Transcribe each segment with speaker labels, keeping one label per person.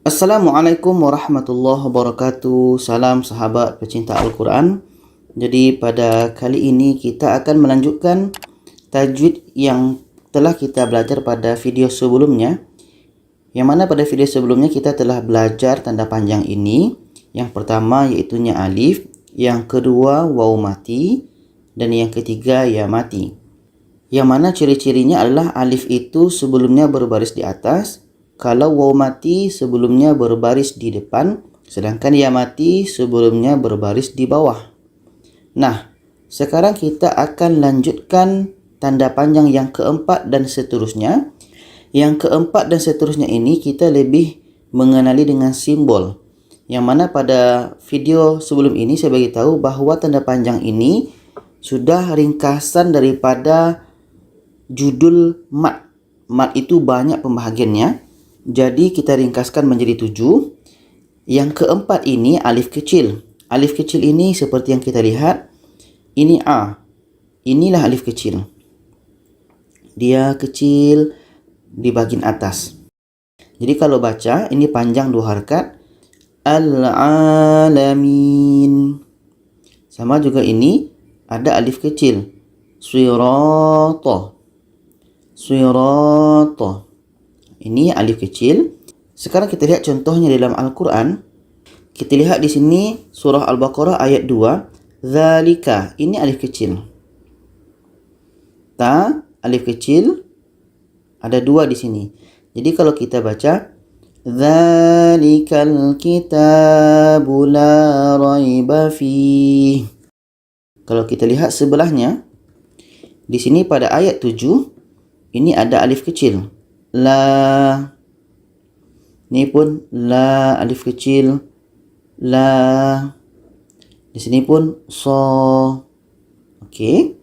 Speaker 1: Assalamualaikum warahmatullahi wabarakatuh. Salam sahabat pecinta Al-Quran. Jadi pada kali ini kita akan melanjutkan tajwid yang telah kita belajar pada video sebelumnya. Yang mana pada video sebelumnya kita telah belajar tanda panjang ini. Yang pertama iaitunya alif, yang kedua waw mati, dan yang ketiga ya mati. Yang mana ciri-cirinya adalah alif itu sebelumnya berbaris di atas, kalau waw mati sebelumnya berbaris di depan, sedangkan ya mati sebelumnya berbaris di bawah. Nah, sekarang kita akan lanjutkan tanda panjang yang keempat dan seterusnya. Yang keempat dan seterusnya ini kita lebih mengenali dengan simbol. Yang mana pada video sebelum ini saya beritahu bahawa tanda panjang ini sudah ringkasan daripada judul mat. Mat itu banyak pembahagiannya. Jadi kita ringkaskan menjadi 7. Yang keempat ini alif kecil. Alif kecil ini seperti yang kita lihat. Ini A. Inilah alif kecil. Dia kecil di bagian atas. Jadi kalau baca ini panjang 2 harakat. Al-alamin. Sama juga ini ada alif kecil. Sirata. Sirata. Ini alif kecil. Sekarang kita lihat contohnya dalam Al-Quran. Kita lihat di sini surah Al-Baqarah ayat 2. Zalika. Ini alif kecil. Ta, alif kecil. Ada 2 di sini. Jadi kalau kita baca Zalikal kitabu la raiba fih. Kalau kita lihat sebelahnya, di sini pada ayat 7, ini ada alif kecil. La. Ini pun la, alif kecil. La. Di sini pun so. Okey.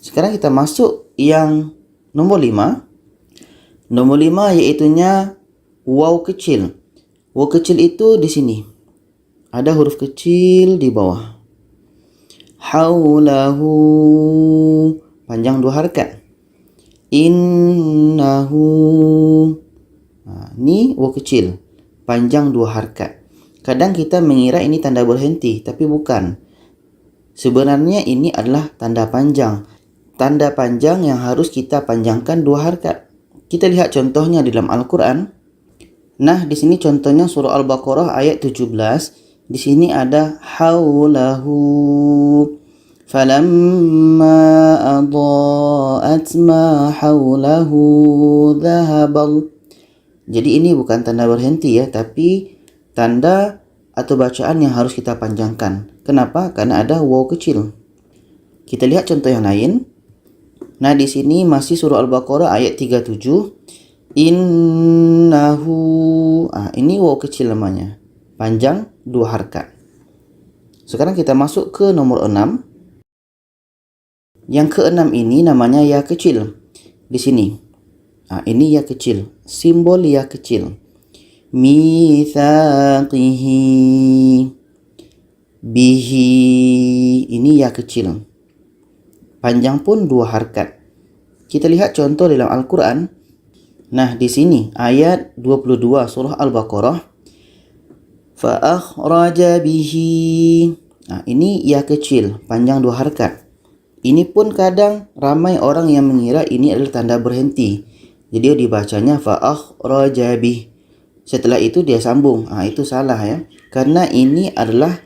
Speaker 1: Sekarang kita masuk yang nombor 5. Nombor 5 iaitunya waw kecil. Waw kecil itu di sini. Ada huruf kecil di bawah. Haulahu. Panjang 2 harakat. Innahu. Ini waw kecil. Panjang 2 harakat. Kadang kita mengira ini tanda berhenti, tapi bukan. Sebenarnya ini adalah tanda panjang. Tanda panjang yang harus kita panjangkan 2 harakat. Kita lihat contohnya dalam Al-Quran. Nah, di sini contohnya surah Al-Baqarah ayat 17. Di sini ada haulahu. Falamma adaat ma haulahu dhahabal. Jadi ini bukan tanda berhenti ya, tapi tanda atau bacaan yang harus kita panjangkan. Kenapa? Karena ada waw kecil. Kita lihat contoh yang lain. Nah, di sini masih surah Al-Baqarah ayat 37. Innahu. Ini waw kecil namanya. Panjang 2 harakat. Sekarang kita masuk ke nomor 6. Yang ke-6 ini namanya ya kecil. Di sini. Ini ya kecil. Simbol ya kecil. Mithaqihi. Bihi. Ini ya kecil. Panjang pun 2 harakat. Kita lihat contoh dalam Al-Quran. Nah, di sini ayat 22 surah Al-Baqarah. Fa'akhraja bihi. Ini ya kecil. Panjang 2 harakat. Ini pun kadang ramai orang yang mengira ini adalah tanda berhenti. Jadi dibacanya fa'akhraja bih. Setelah itu dia sambung. Itu salah ya. Karena ini adalah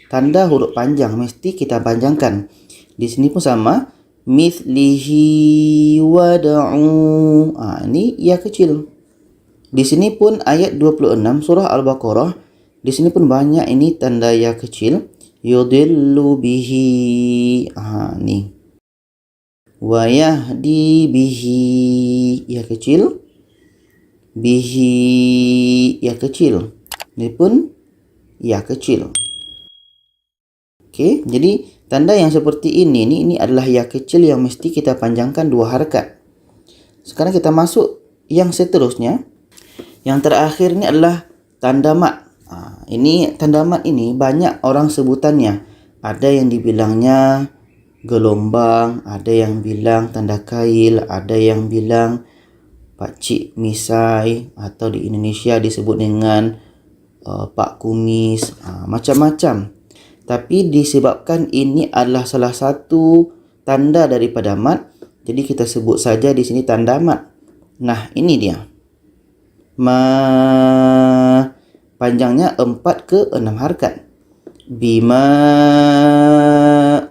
Speaker 1: tanda huruf panjang. Mesti kita panjangkan. Di sini pun sama. Mithlihi wada'u. Ini ya kecil. Di sini pun ayat 26 surah Al-Baqarah. Di sini pun banyak ini tanda ya kecil. Yudillu bihi. Ini. Wa yahdi bihi. Ya kecil. Bihi. Ya kecil. Ini pun ya kecil. Okey, jadi tanda yang seperti ini adalah ya kecil yang mesti kita panjangkan 2 harakat. Sekarang kita masuk yang seterusnya. Yang terakhir ini adalah tanda mat. Ini tanda mat ini banyak orang sebutannya. Ada yang dibilangnya gelombang, ada yang bilang tanda kail, ada yang bilang pakcik misai, atau di Indonesia disebut dengan pak kumis, macam-macam. Tapi disebabkan ini adalah salah satu tanda daripada mat, jadi kita sebut saja di sini tanda mat. Nah, ini dia. Ma, panjangnya 4 ke 6 harakat. Bima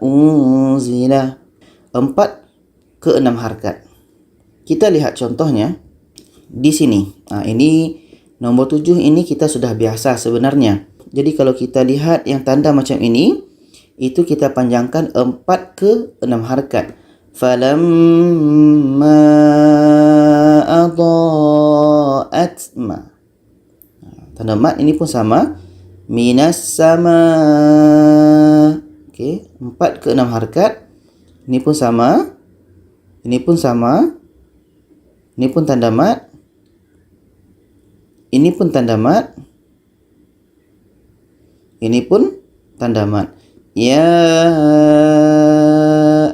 Speaker 1: unzila, 4 ke 6 harakat. Kita lihat contohnya di sini. Ini nombor 7 ini kita sudah biasa sebenarnya. Jadi kalau kita lihat yang tanda macam ini, itu kita panjangkan 4 ke 6 harakat. Falamma adaat ma. Tanda mat ini pun sama. Minas sama. Okey, 4 ke 6 harakat. Ini pun sama. Ini pun sama. Ini pun tanda mat. Ini pun tanda mat. Ini pun tanda mat. Ya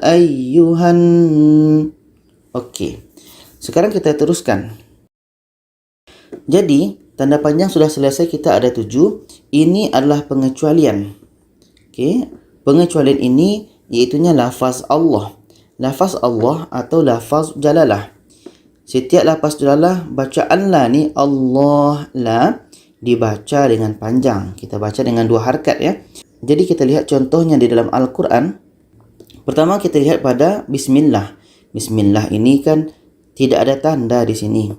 Speaker 1: ayyuhan. Okey. Sekarang kita teruskan. Jadi, tanda panjang sudah selesai, kita ada 7. Ini adalah pengecualian. Okey. Pengecualian ini iaitunya lafaz Allah. Lafaz Allah atau lafaz jalalah. Setiap lafaz jalalah, bacaan la ni Allah la dibaca dengan panjang. Kita baca dengan 2 harakat ya. Jadi kita lihat contohnya di dalam Al-Quran. Pertama kita lihat pada bismillah. Bismillah ini kan tidak ada tanda di sini.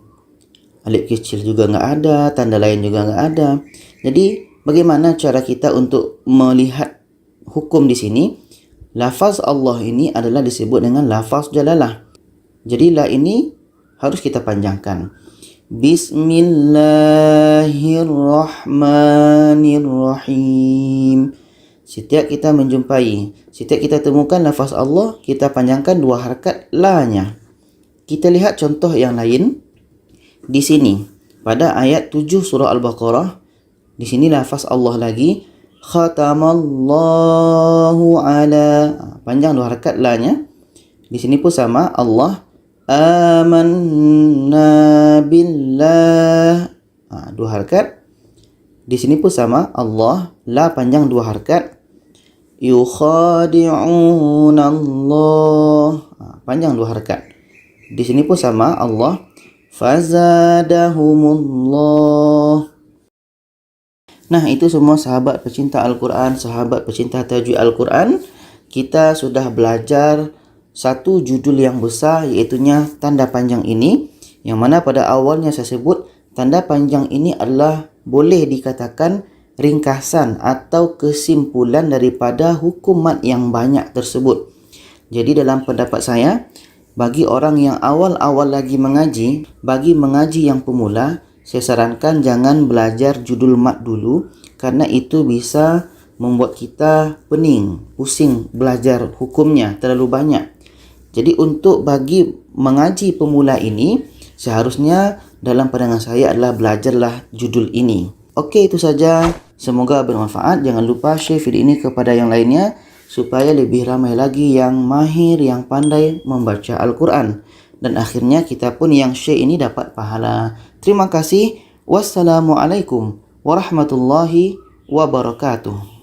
Speaker 1: Alif kecil juga enggak ada, tanda lain juga enggak ada. Jadi bagaimana cara kita untuk melihat hukum di sini? Lafaz Allah ini adalah disebut dengan lafaz jalalah. Jadi la ini harus kita panjangkan. Bismillahirrahmanirrahim. Setiap kita menjumpai, setiap kita temukan lafaz Allah, kita panjangkan 2 harakat la-nya. Kita lihat contoh yang lain. Di sini, pada ayat 7 surah Al-Baqarah, di sini lafaz Allah lagi. Khatamallahu ala. Panjang 2 harakat la-nya. Di sini pun sama. Allah. Amanna billah. 2 harakat. Di sini pun sama. Allah. La panjang 2 harakat. Yukhadi'una Allah. Panjang 2 harakat. Di sini pun sama. Allah. Fazadahumullah. Nah, itu semua sahabat pecinta Al-Quran, sahabat pecinta tajwid Al-Quran. Kita sudah belajar satu judul yang besar, iaitunya tanda panjang ini. Yang mana pada awalnya saya sebut, tanda panjang ini adalah boleh dikatakan ringkasan atau kesimpulan daripada hukum mat yang banyak tersebut. Jadi dalam pendapat saya, bagi orang yang awal-awal lagi mengaji, bagi mengaji yang pemula, saya sarankan jangan belajar judul mat dulu, karena itu bisa membuat kita pening, pusing belajar hukumnya terlalu banyak. Jadi untuk bagi mengaji pemula ini, seharusnya dalam pandangan saya adalah belajarlah judul ini. Okey, itu saja. Semoga bermanfaat. Jangan lupa share video ini kepada yang lainnya, supaya lebih ramai lagi yang mahir, yang pandai membaca Al-Quran. Dan akhirnya kita pun yang share ini dapat pahala. Terima kasih. Wassalamualaikum warahmatullahi wabarakatuh.